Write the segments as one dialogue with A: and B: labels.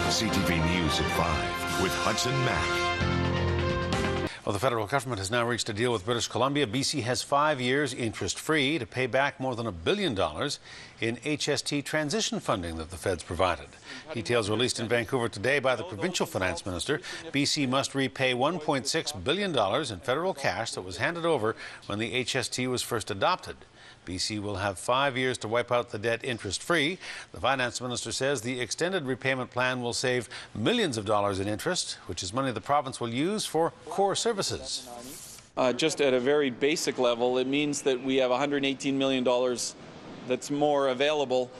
A: CTV News at 5 with Hudson Mack.
B: Well, the federal government has now reached a deal with British Columbia. BC has 5 years interest-free to pay back more than $1 billion in HST transition funding that the feds provided. Details released in Vancouver today by the provincial finance minister. BC must repay $1.6 billion in federal cash that was handed over when the HST was first adopted. BC will have 5 years to wipe out the debt interest-free. The finance minister says the extended repayment plan will save millions of dollars in interest, which is money the province will use for core services.
C: Just at a very basic level, it means that we have $118 million that's more available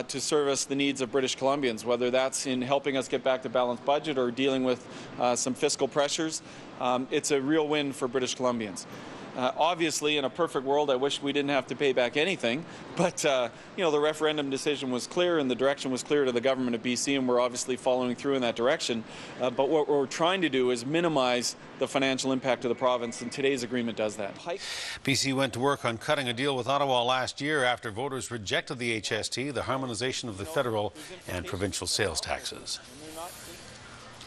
C: to service the needs of British Columbians, whether that's in helping us get back to balanced budget or dealing with some fiscal pressures. It's a real win for British Columbians. Obviously, in a perfect world, I wish we didn't have to pay back anything, but you know, the referendum decision was clear and the direction was clear to the government of BC, and we're obviously following through in that direction. But what we're trying to do is minimize the financial impact of the province, and today's agreement does that.
B: BC went to work on cutting a deal with Ottawa last year after voters rejected the HST, the harmonization of the federal and provincial sales taxes.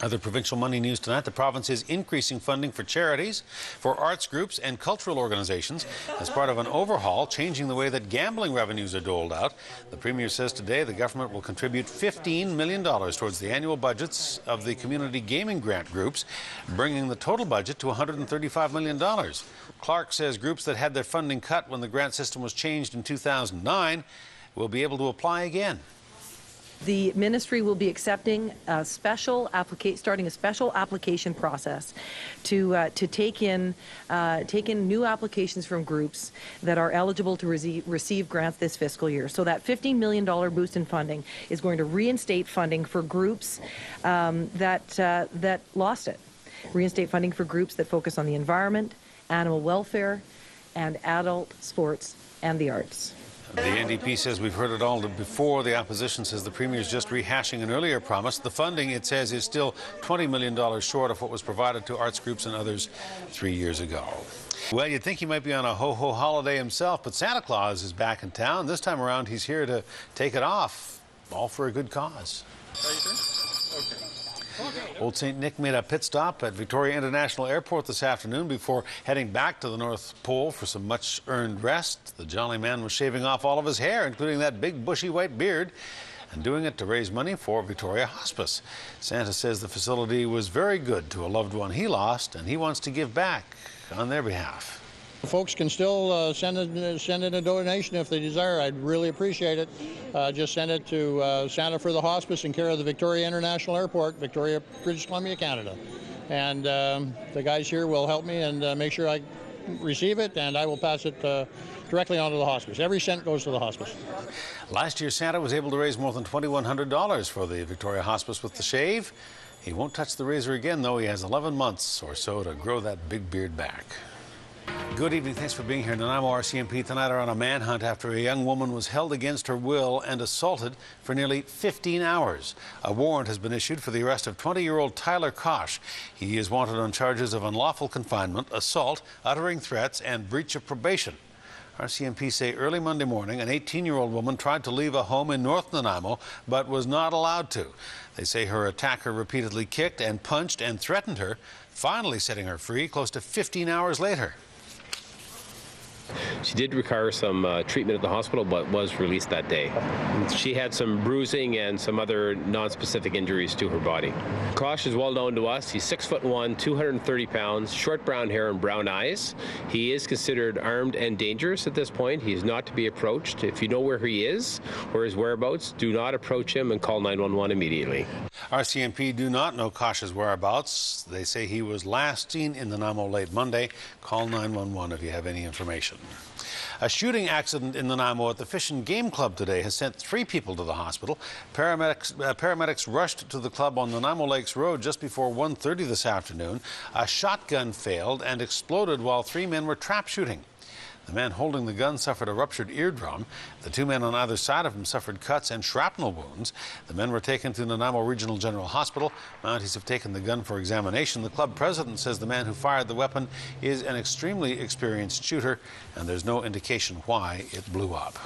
B: Other provincial money news tonight. The province is increasing funding for charities, for arts groups and cultural organizations as part of an overhaul, changing the way that gambling revenues are doled out. The Premier says today the government will contribute $15 million towards the annual budgets of the community gaming grant groups, bringing the total budget to $135 million. Clark says groups that had their funding cut when the grant system was changed in 2009 will be able to apply again.
D: The ministry will be accepting a special starting a special application process to take in new applications from groups that are eligible to receive grants this fiscal year. So that $15 million boost in funding is going to reinstate funding for groups that lost it. Reinstate funding for groups that focus on the environment, animal welfare, and adult sports and the arts.
B: The NDP says we've heard it all before. The opposition says the Premier is just rehashing an earlier promise. The funding, it says, is still $20 million short of what was provided to arts groups and others 3 years ago. Well, you'd think he might be on a ho-ho holiday himself, but Santa Claus is back in town. This time around, he's here to take it off, all for a good cause. Okay. Old St. Nick made a pit stop at Victoria International Airport this afternoon before heading back to the North Pole for some much-earned rest. The jolly man was shaving off all of his hair, including that big bushy white beard, and doing it to raise money for Victoria Hospice. Santa says the facility was very good to a loved one he lost, and he wants to give back on their behalf.
E: Folks can still send in a donation if they desire. I'd really appreciate it. Just send it to Santa for the Hospice in care of the Victoria International Airport, Victoria, British Columbia, Canada. And the guys here will help me and make sure I receive it, and I will pass it directly on to the hospice. Every cent goes to the hospice.
B: Last year, Santa was able to raise more than $2,100 for the Victoria Hospice with the shave. He won't touch the razor again, though. He has 11 months or so to grow that big beard back. Good evening. Thanks for being here. NANAIMO RCMP tonight are on a manhunt after a young woman was held against her will and assaulted for nearly 15 hours. A warrant has been issued for the arrest of 20-year-old Tyler Kosh. He is wanted on charges of unlawful confinement, assault, uttering threats, and breach of probation. RCMP say early Monday morning, an 18-year-old woman tried to leave a home in North Nanaimo, but was not allowed to. They say her attacker repeatedly kicked and punched and threatened her, finally setting her free close to 15 hours later.
F: She did require some treatment at the hospital, but was released that day. She had some bruising and some other non-specific injuries to her body. Kosh is well known to us. He's 6'1", 230 pounds, short brown hair and brown eyes. He is considered armed and dangerous at this point. He is not to be approached. If you know where he is or his whereabouts, do not approach him and call 911 immediately.
B: RCMP do not know Kosh's whereabouts. They say he was last seen in Nanaimo late Monday. Call 911 if you have any information. A shooting accident in Nanaimo at the Fish and Game Club today has sent 3 people to the hospital. Paramedics rushed to the club on Nanaimo Lakes Road just before 1:30 this afternoon. A shotgun failed and exploded while 3 men were trap shooting. The man holding the gun suffered a ruptured eardrum. The 2 men on either side of him suffered cuts and shrapnel wounds. The men were taken to Nanaimo Regional General Hospital. Mounties have taken the gun for examination. The club president says the man who fired the weapon is an extremely experienced shooter, and there's no indication why it blew up.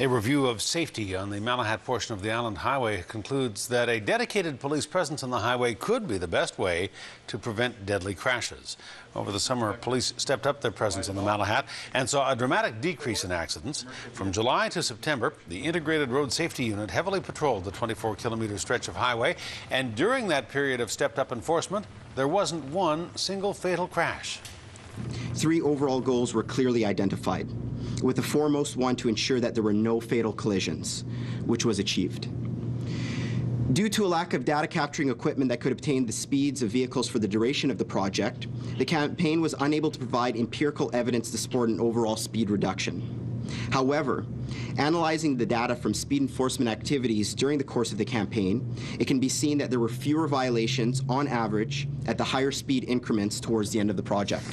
B: A review of safety on the Malahat portion of the Island Highway concludes that a dedicated police presence on the highway could be the best way to prevent deadly crashes. Over the summer, police stepped up their presence on the Malahat and saw a dramatic decrease in accidents. From July to September, the Integrated Road Safety Unit heavily patrolled the 24-kilometer stretch of highway, and during that period of stepped-up enforcement, there wasn't one single fatal crash.
G: 3 overall goals were clearly identified, with the foremost one to ensure that there were no fatal collisions, which was achieved. Due to a lack of data capturing equipment that could obtain the speeds of vehicles for the duration of the project, the campaign was unable to provide empirical evidence to support an overall speed reduction. However, analyzing the data from speed enforcement activities during the course of the campaign, it can be seen that there were fewer violations on average at the higher speed increments towards the end of the project.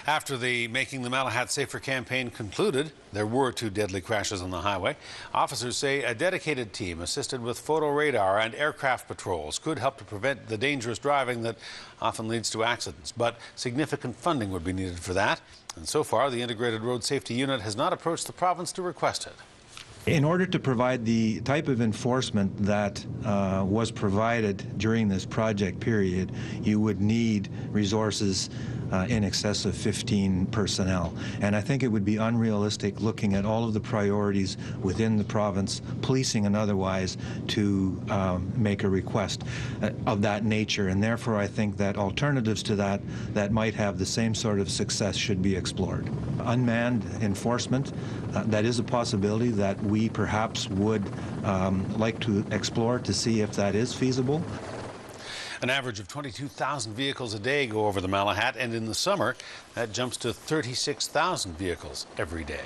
B: After the Making the Malahat Safer campaign concluded, there were 2 deadly crashes on the highway. Officers say a dedicated team assisted with photo radar and aircraft patrols could help to prevent the dangerous driving that often leads to accidents. But significant funding would be needed for that. And so far, the Integrated Road Safety Unit has not approached the province to request it.
H: In order to provide the type of enforcement that was provided during this project period, you would need resources in excess of 15 personnel. And I think it would be unrealistic, looking at all of the priorities within the province, policing and otherwise, to make a request of that nature. And therefore, I think that alternatives to that might have the same sort of success should be explored. Unmanned enforcement, that is a possibility that we perhaps would like to explore to see if that is feasible.
B: An average of 22,000 vehicles a day go over the Malahat, and in the summer, that jumps to 36,000 vehicles every day.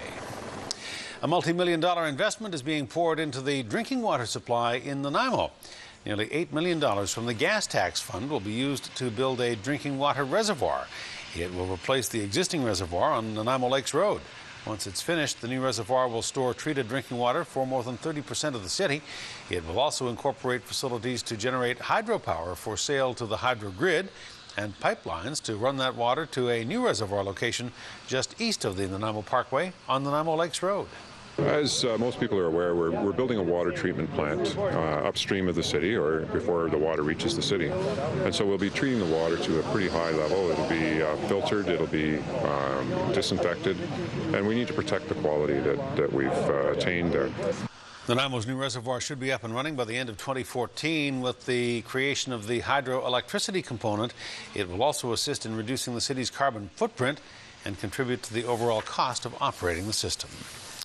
B: A multi-million-dollar investment is being poured into the drinking water supply in NANAIMO. Nearly $8 million from the gas tax fund will be used to build a drinking water reservoir. It will replace the existing reservoir on NANAIMO Lakes Road. Once it's finished, the new reservoir will store treated drinking water for more than 30% of the city. It will also incorporate facilities to generate hydropower for sale to the hydro grid and pipelines to run that water to a new reservoir location just east of the NANAIMO Parkway on NANAIMO Lakes Road.
I: As most people are aware, we're building a water treatment plant upstream of the city, or before the water reaches the city. And so we'll be treating the water to a pretty high level. It'll be filtered, it'll be disinfected, and we need to protect the quality that we've attained there.
B: NANAIMO's new reservoir should be up and running by the end of 2014 with the creation of the hydroelectricity component. It will also assist in reducing the city's carbon footprint and contribute to the overall cost of operating the system.